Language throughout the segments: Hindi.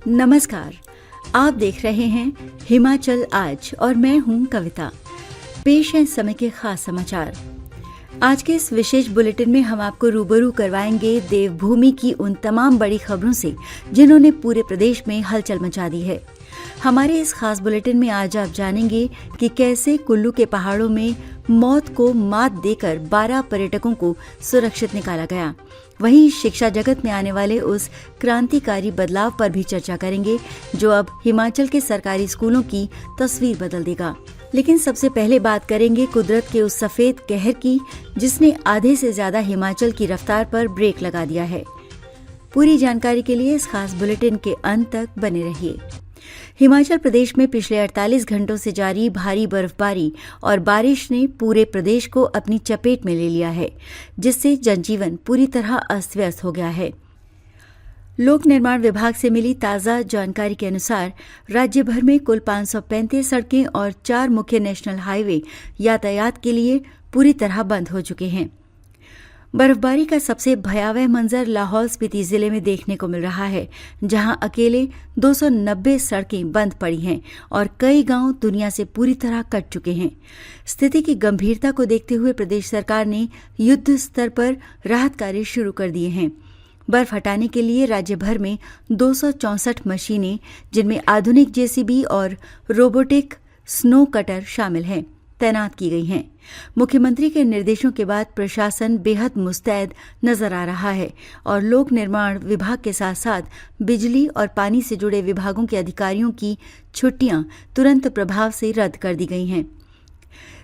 नमस्कार, आप देख रहे हैं हिमाचल आज और मैं हूं कविता। पेश है समय के खास समाचार। आज के इस विशेष बुलेटिन में हम आपको रूबरू करवाएंगे देवभूमि की उन तमाम बड़ी खबरों से जिन्होंने पूरे प्रदेश में हलचल मचा दी है। हमारे इस खास बुलेटिन में आज आप जानेंगे कि कैसे कुल्लू के पहाड़ों में मौत को मात देकर 12 पर्यटकों को सुरक्षित निकाला गया। वहीं शिक्षा जगत में आने वाले उस क्रांतिकारी बदलाव पर भी चर्चा करेंगे जो अब हिमाचल के सरकारी स्कूलों की तस्वीर बदल देगा। लेकिन सबसे पहले बात करेंगे कुदरत के उस सफेद कहर की जिसने आधे से ज्यादा हिमाचल की रफ्तार पर ब्रेक लगा दिया है। पूरी जानकारी के लिए इस खास बुलेटिन के अंत तक बने रहिए। हिमाचल प्रदेश में पिछले 48 घंटों से जारी भारी बर्फबारी और बारिश ने पूरे प्रदेश को अपनी चपेट में ले लिया है, जिससे जनजीवन पूरी तरह अस्त व्यस्त हो गया है। लोक निर्माण विभाग से मिली ताज़ा जानकारी के अनुसार राज्य भर में कुल 535 सड़कें और 4 मुख्य नेशनल हाईवे यातायात के लिए पूरी तरह बंद हो चुके हैं। बर्फबारी का सबसे भयावह मंजर लाहौल स्पीति जिले में देखने को मिल रहा है, जहां अकेले 290 सड़कें बंद पड़ी हैं और कई गांव दुनिया से पूरी तरह कट चुके हैं। स्थिति की गंभीरता को देखते हुए प्रदेश सरकार ने युद्ध स्तर पर राहत कार्य शुरू कर दिए हैं। बर्फ हटाने के लिए राज्य भर में 264 मशीनें, जिनमें आधुनिक जेसीबी और रोबोटिक स्नो कटर शामिल हैं, तैनात की गई हैं। मुख्यमंत्री के निर्देशों के बाद प्रशासन बेहद मुस्तैद नजर आ रहा है और लोक निर्माण विभाग के साथ साथ बिजली और पानी से जुड़े विभागों के अधिकारियों की छुट्टियां तुरंत प्रभाव से रद्द कर दी गई हैं।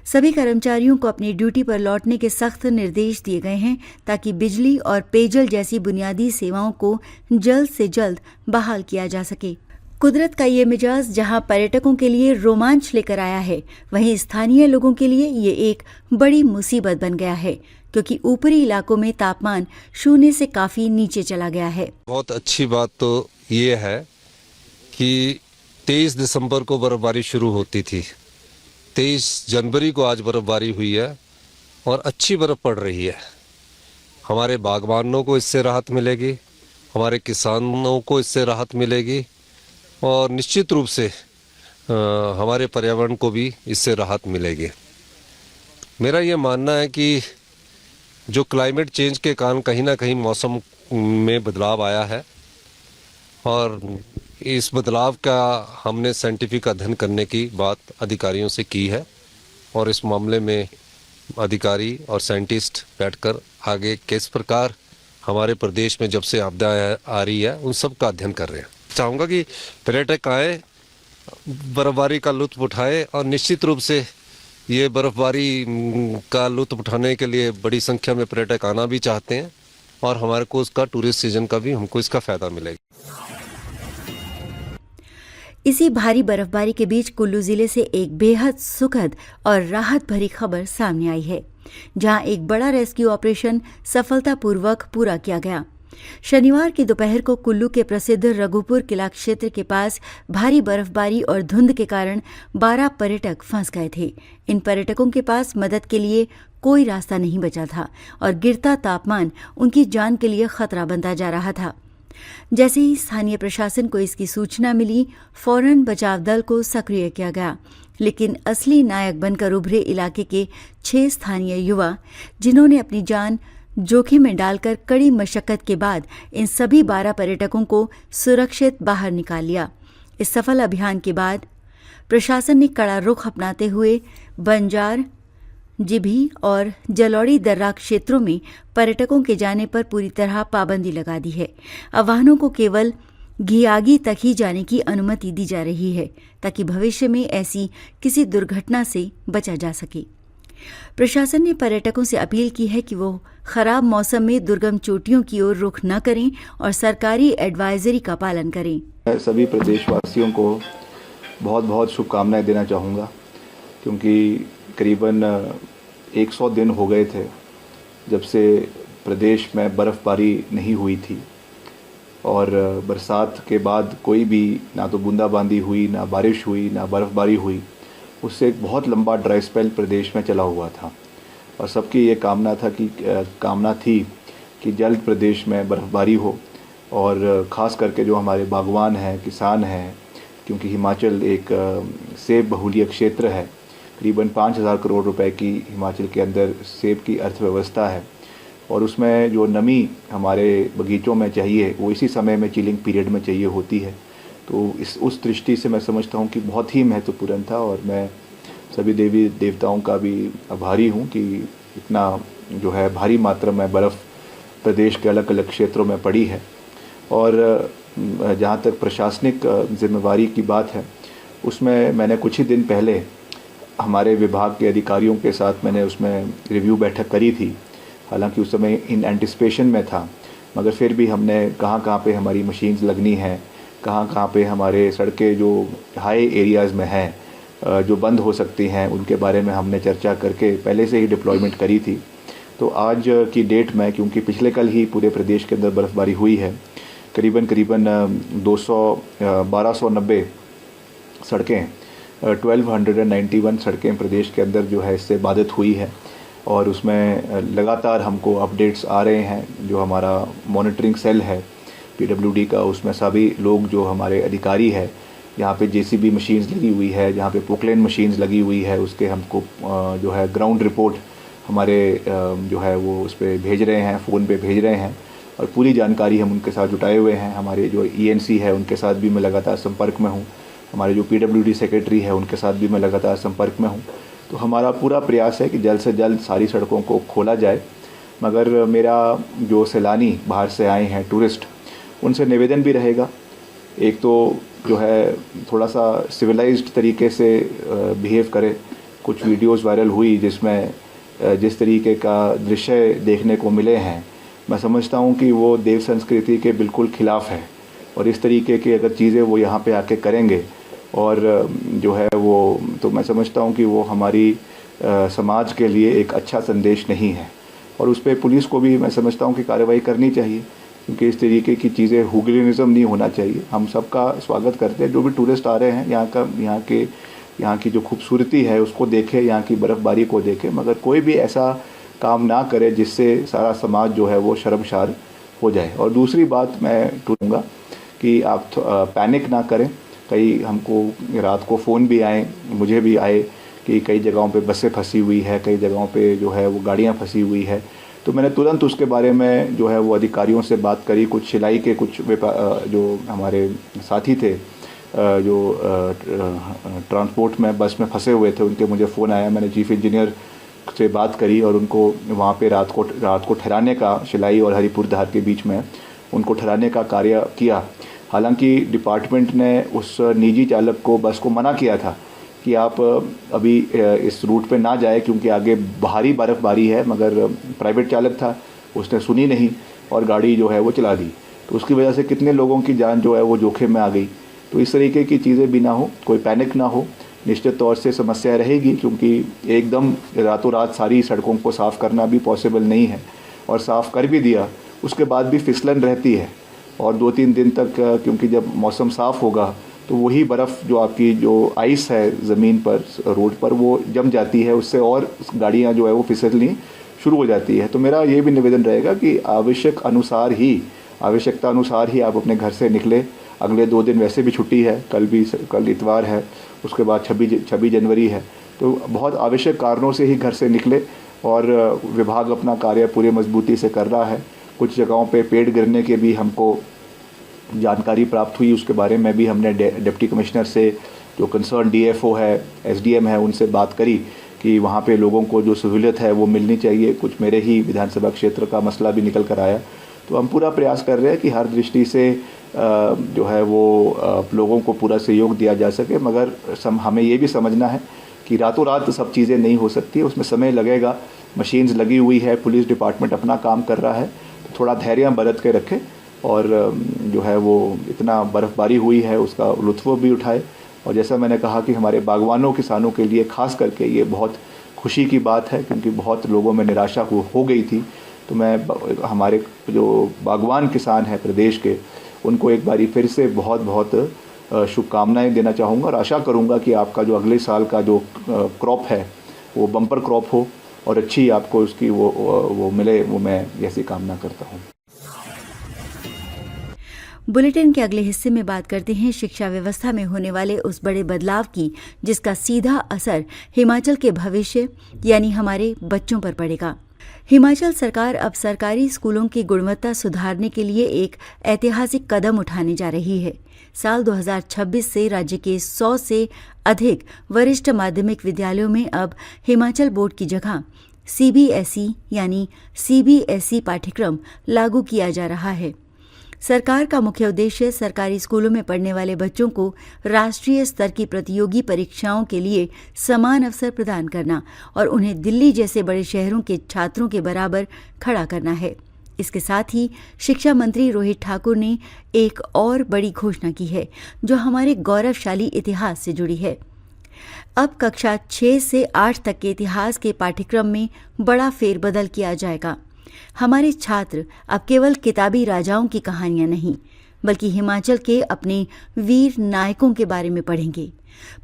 सभी कर्मचारियों को अपनी ड्यूटी पर लौटने के सख्त निर्देश दिए गए हैं ताकि बिजली और पेयजल जैसी बुनियादी सेवाओं को जल्द से जल्द बहाल किया जा सके। कुदरत का ये मिजाज जहां पर्यटकों के लिए रोमांच लेकर आया है, वहीं स्थानीय लोगों के लिए ये एक बड़ी मुसीबत बन गया है, क्योंकि ऊपरी इलाकों में तापमान 0 से काफी नीचे चला गया है। बहुत अच्छी बात तो ये है कि 23 दिसंबर को बर्फबारी शुरू होती थी। 23 जनवरी को आज बर्फबारी हुई है और अच्छी बर्फ पड़ रही है। हमारे बागबानों को इससे राहत मिलेगी, हमारे किसानों को इससे राहत मिलेगी और निश्चित रूप से हमारे पर्यावरण को भी इससे राहत मिलेगी। मेरा ये मानना है कि जो क्लाइमेट चेंज के कारण कहीं ना कहीं मौसम में बदलाव आया है और इस बदलाव का हमने साइंटिफिक अध्ययन करने की बात अधिकारियों से की है और इस मामले में अधिकारी और साइंटिस्ट बैठकर आगे किस प्रकार हमारे प्रदेश में जब से आपदा आ रही है उन सब का अध्ययन कर रहे हैं। चाहूँगा कि पर्यटक आए, बर्फबारी का लुत्फ उठाए और निश्चित रूप से ये बर्फबारी का लुत्फ उठाने के लिए बड़ी संख्या में पर्यटक आना भी चाहते हैं और हमारे को उसका टूरिस्ट सीजन का भी हमको इसका फायदा मिलेगा। इसी भारी बर्फबारी के बीच कुल्लू जिले से एक बेहद सुखद और राहत भरी खबर सामने आई है, जहां एक बड़ा रेस्क्यू ऑपरेशन सफलतापूर्वक पूरा किया गया। शनिवार की दोपहर को कुल्लू के प्रसिद्ध रघुपुर किला क्षेत्र के पास भारी बर्फबारी और धुंध के कारण 12 पर्यटक फंस गए थे। इन पर्यटकों के पास मदद के लिए कोई रास्ता नहीं बचा था और गिरता तापमान उनकी जान के लिए खतरा बनता जा रहा था। जैसे ही स्थानीय प्रशासन को इसकी सूचना मिली, फौरन बचाव दल को सक्रिय किया गया, लेकिन असली नायक बनकर उभरे इलाके के 6 स्थानीय युवा, जिन्होंने अपनी जान जोखिम में डालकर कड़ी मशक्कत के बाद इन सभी 12 पर्यटकों को सुरक्षित बाहर निकाल लिया। इस सफल अभियान के बाद प्रशासन ने कड़ा रुख अपनाते हुए बंजार, जिभी और जलौड़ी दर्रा क्षेत्रों में पर्यटकों के जाने पर पूरी तरह पाबंदी लगा दी है। अब वाहनों को केवल घियागी तक ही जाने की अनुमति दी जा रही है ताकि भविष्य में ऐसी किसी दुर्घटना से बचा जा सके। प्रशासन ने पर्यटकों से अपील की है कि वो खराब मौसम में दुर्गम चोटियों की ओर रुख न करें और सरकारी एडवाइजरी का पालन करें। मैं सभी प्रदेशवासियों को बहुत बहुत शुभकामनाएं देना चाहूँगा, क्योंकि करीबन 100 दिन हो गए थे जब से प्रदेश में बर्फ़बारी नहीं हुई थी और बरसात के बाद कोई भी ना तो बूंदाबांदी हुई, ना बारिश हुई, ना बर्फ़बारी हुई। उससे एक बहुत लंबा ड्राई स्पेल प्रदेश में चला हुआ था और सबकी ये कामना थी कि जल्द प्रदेश में बर्फ़बारी हो और ख़ास करके जो हमारे बागवान हैं, किसान हैं, क्योंकि हिमाचल एक सेब बहुल्य क्षेत्र है। करीबन 5,000 करोड़ रुपए की हिमाचल के अंदर सेब की अर्थव्यवस्था है और उसमें जो नमी हमारे बगीचों में चाहिए वो इसी समय में चिलिंग पीरियड में चाहिए होती है। तो उस दृष्टि से मैं समझता हूँ कि बहुत ही महत्वपूर्ण था और मैं सभी देवी देवताओं का भी आभारी हूँ कि इतना जो है भारी मात्रा में बर्फ़ प्रदेश के अलग अलग क्षेत्रों में पड़ी है। और जहाँ तक प्रशासनिक जिम्मेवारी की बात है, उसमें मैंने कुछ ही दिन पहले हमारे विभाग के अधिकारियों के साथ मैंने उसमें रिव्यू बैठक करी थी। हालांकि उस समय इन एंटिसिपेशन में था, मगर फिर भी हमने कहाँ पे हमारी मशीन्स लगनी हैं, कहाँ पे हमारे सड़कें जो हाई एरियाज़ में हैं जो बंद हो सकती हैं, उनके बारे में हमने चर्चा करके पहले से ही डिप्लॉयमेंट करी थी। तो आज की डेट में, क्योंकि पिछले कल ही पूरे प्रदेश के अंदर बर्फ़बारी हुई है, करीबन 1290 सड़कें 1291 सड़कें प्रदेश के अंदर जो है इससे बाधित हुई है और उसमें लगातार हमको अपडेट्स आ रहे हैं। जो हमारा मॉनिटरिंग सेल है पीडब्ल्यूडी का, उसमें सभी लोग जो हमारे अधिकारी है, यहाँ पे जेसीबी मशीन्स लगी हुई है, जहाँ पे पोकलेन मशीन्स लगी हुई है, उसके हमको जो है ग्राउंड रिपोर्ट हमारे जो है वो उस पर भेज रहे हैं, फ़ोन पे भेज रहे हैं और पूरी जानकारी हम उनके साथ जुटाए हुए हैं। हमारे जो ईएनसी है उनके साथ भी मैं लगातार संपर्क में हूँ, हमारे जो पीडब्ल्यूडी सेक्रेटरी है उनके साथ भी मैं लगातार संपर्क में हूँ। तो हमारा पूरा प्रयास है कि जल्द से जल्द सारी सड़कों को खोला जाए। मगर मेरा जो सैलानी बाहर से आए हैं टूरिस्ट, उनसे निवेदन भी रहेगा, एक तो जो है थोड़ा सा सिविलाइज्ड तरीके से बिहेव करे। कुछ वीडियोस वायरल हुई जिसमें जिस तरीके का दृश्य देखने को मिले हैं, मैं समझता हूँ कि वो देव संस्कृति के बिल्कुल खिलाफ़ है और इस तरीके की अगर चीज़ें वो यहाँ पे आके करेंगे और जो है वो, तो मैं समझता हूँ कि वो हमारी समाज के लिए एक अच्छा संदेश नहीं है और उस पर पुलिस को भी मैं समझता हूँ कि कार्रवाई करनी चाहिए, क्योंकि इस तरीके की चीज़ें हुगलिनिज़म नहीं होना चाहिए। हम सबका स्वागत करते हैं, जो भी टूरिस्ट आ रहे हैं यहाँ की जो खूबसूरती है उसको देखें, यहाँ की बर्फ़बारी को देखें, मगर कोई भी ऐसा काम ना करे जिससे सारा समाज जो है वो शर्मसार हो जाए। और दूसरी बात मैं कहूँगा कि आप पैनिक ना करें। कई हमको रात को फ़ोन भी आए, मुझे भी आए कि कई जगहों पे बसें फंसी हुई है, कई जगहों पे जो है वो गाड़ियाँ फंसी हुई है। तो मैंने तुरंत उसके बारे में जो है वो अधिकारियों से बात करी। कुछ सिलाई के कुछ जो हमारे साथी थे जो ट्रांसपोर्ट में बस में फंसे हुए थे, उनके मुझे फ़ोन आया। मैंने चीफ इंजीनियर से बात करी और उनको वहाँ पे रात को ठहराने का, शिलाई और हरिपुर धार के बीच में उनको ठहराने का कार्य किया। हालांकि डिपार्टमेंट ने उस निजी चालक को बस को मना किया था कि आप अभी इस रूट पे ना जाए क्योंकि आगे भारी बर्फ़बारी है, मगर प्राइवेट चालक था, उसने सुनी नहीं और गाड़ी जो है वो चला दी। तो उसकी वजह से कितने लोगों की जान जो है वो जोखिम में आ गई। तो इस तरीके की चीज़ें भी ना हो, कोई पैनिक ना हो। निश्चित तौर से समस्या रहेगी क्योंकि एकदम रातों रात सारी सड़कों को साफ़ करना भी पॉसिबल नहीं है और साफ़ कर भी दिया उसके बाद भी फिसलन रहती है और 2-3 दिन तक, क्योंकि जब मौसम साफ़ होगा तो वही बर्फ़ जो आपकी जो आइस है ज़मीन पर, रोड पर, वो जम जाती है, उससे और गाड़ियाँ जो है वो फिसलनी शुरू हो जाती है। तो मेरा ये भी निवेदन रहेगा कि आवश्यकता अनुसार ही आप अपने घर से निकले। अगले 2 दिन वैसे भी छुट्टी है, कल इतवार है, उसके बाद 26 जनवरी है, तो बहुत आवश्यक कारणों से ही घर से निकले। और विभाग अपना कार्य पूरी मजबूती से कर रहा है। कुछ जगहों पे पेड़ गिरने के भी हमको जानकारी प्राप्त हुई, उसके बारे में भी हमने डिप्टी कमिश्नर से, जो कंसर्न डीएफओ है, एसडीएम है, उनसे बात करी कि वहाँ पे लोगों को जो सहूलियत है वो मिलनी चाहिए। कुछ मेरे ही विधानसभा क्षेत्र का मसला भी निकल कर आया। तो हम पूरा प्रयास कर रहे हैं कि हर दृष्टि से जो है वो लोगों को पूरा सहयोग दिया जा सके, मगर हमें ये भी समझना है कि रातों रात सब चीज़ें नहीं हो सकती, उसमें समय लगेगा। मशीन्स लगी हुई है, पुलिस डिपार्टमेंट अपना काम कर रहा है, तो थोड़ा धैर्य बरत के रखे और जो है वो इतना बर्फ़बारी हुई है उसका लुत्फ़ भी उठाए। और जैसा मैंने कहा कि हमारे बागवानों किसानों के लिए ख़ास करके ये बहुत खुशी की बात है, क्योंकि बहुत लोगों में निराशा हो गई थी। तो मैं हमारे जो बागवान किसान हैं प्रदेश के, उनको एक बारी फिर से बहुत बहुत शुभकामनाएं देना चाहूँगा और आशा करूँगा कि आपका जो अगले साल का जो क्रॉप है वो बम्पर क्रॉप हो और अच्छी आपको उसकी वो मिले, वो मैं ऐसी कामना करता हूँ। बुलेटिन के अगले हिस्से में बात करते हैं शिक्षा व्यवस्था में होने वाले उस बड़े बदलाव की जिसका सीधा असर हिमाचल के भविष्य यानी हमारे बच्चों पर पड़ेगा। हिमाचल सरकार अब सरकारी स्कूलों की गुणवत्ता सुधारने के लिए एक ऐतिहासिक कदम उठाने जा रही है। साल 2026 से राज्य के 100 से अधिक वरिष्ठ माध्यमिक विद्यालयों में अब हिमाचल बोर्ड की जगह CBSE यानी CBSE पाठ्यक्रम लागू किया जा रहा है। सरकार का मुख्य उद्देश्य सरकारी स्कूलों में पढ़ने वाले बच्चों को राष्ट्रीय स्तर की प्रतियोगी परीक्षाओं के लिए समान अवसर प्रदान करना और उन्हें दिल्ली जैसे बड़े शहरों के छात्रों के बराबर खड़ा करना है। इसके साथ ही शिक्षा मंत्री रोहित ठाकुर ने एक और बड़ी घोषणा की है जो हमारे गौरवशाली इतिहास से जुड़ी है। अब कक्षा 6 से 8 तक के इतिहास के पाठ्यक्रम में बड़ा फेरबदल किया जाएगा। हमारे छात्र अब केवल किताबी राजाओं की कहानियां नहीं बल्कि हिमाचल के अपने वीर नायकों के बारे में पढ़ेंगे।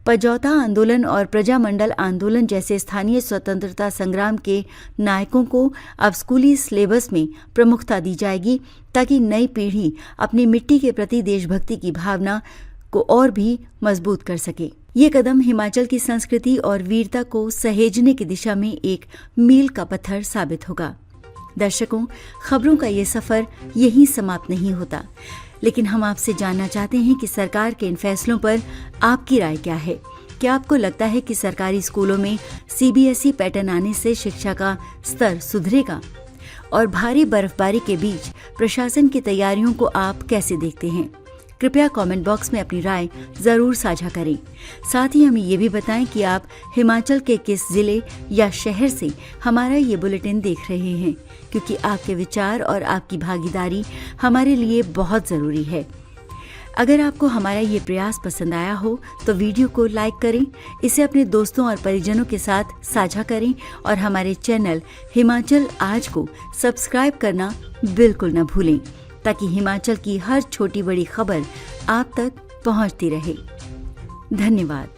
पजौता आंदोलन और प्रजामंडल आंदोलन जैसे स्थानीय स्वतंत्रता संग्राम के नायकों को अब स्कूली सिलेबस में प्रमुखता दी जाएगी ताकि नई पीढ़ी अपनी मिट्टी के प्रति देशभक्ति की भावना को और भी मजबूत कर सके। ये कदम हिमाचल की संस्कृति और वीरता को सहेजने की दिशा में एक मील का पत्थर साबित होगा। दर्शकों, खबरों का ये सफर यहीं समाप्त नहीं होता, लेकिन हम आपसे जानना चाहते हैं कि सरकार के इन फैसलों पर आपकी राय क्या है। क्या आपको लगता है कि सरकारी स्कूलों में CBSE पैटर्न आने से शिक्षा का स्तर सुधरेगा? और भारी बर्फबारी के बीच प्रशासन की तैयारियों को आप कैसे देखते हैं? कृपया कमेंट बॉक्स में अपनी राय जरूर साझा करें। साथ ही हमें ये भी बताएं कि आप हिमाचल के किस जिले या शहर से हमारा ये बुलेटिन देख रहे हैं, क्योंकि आपके विचार और आपकी भागीदारी हमारे लिए बहुत ज़रूरी है। अगर आपको हमारा ये प्रयास पसंद आया हो तो वीडियो को लाइक करें, इसे अपने दोस्तों और परिजनों के साथ साझा करें और हमारे चैनल हिमाचल आज को सब्सक्राइब करना बिल्कुल न भूलें ताकि हिमाचल की हर छोटी बड़ी खबर आप तक पहुंचती रहे। धन्यवाद।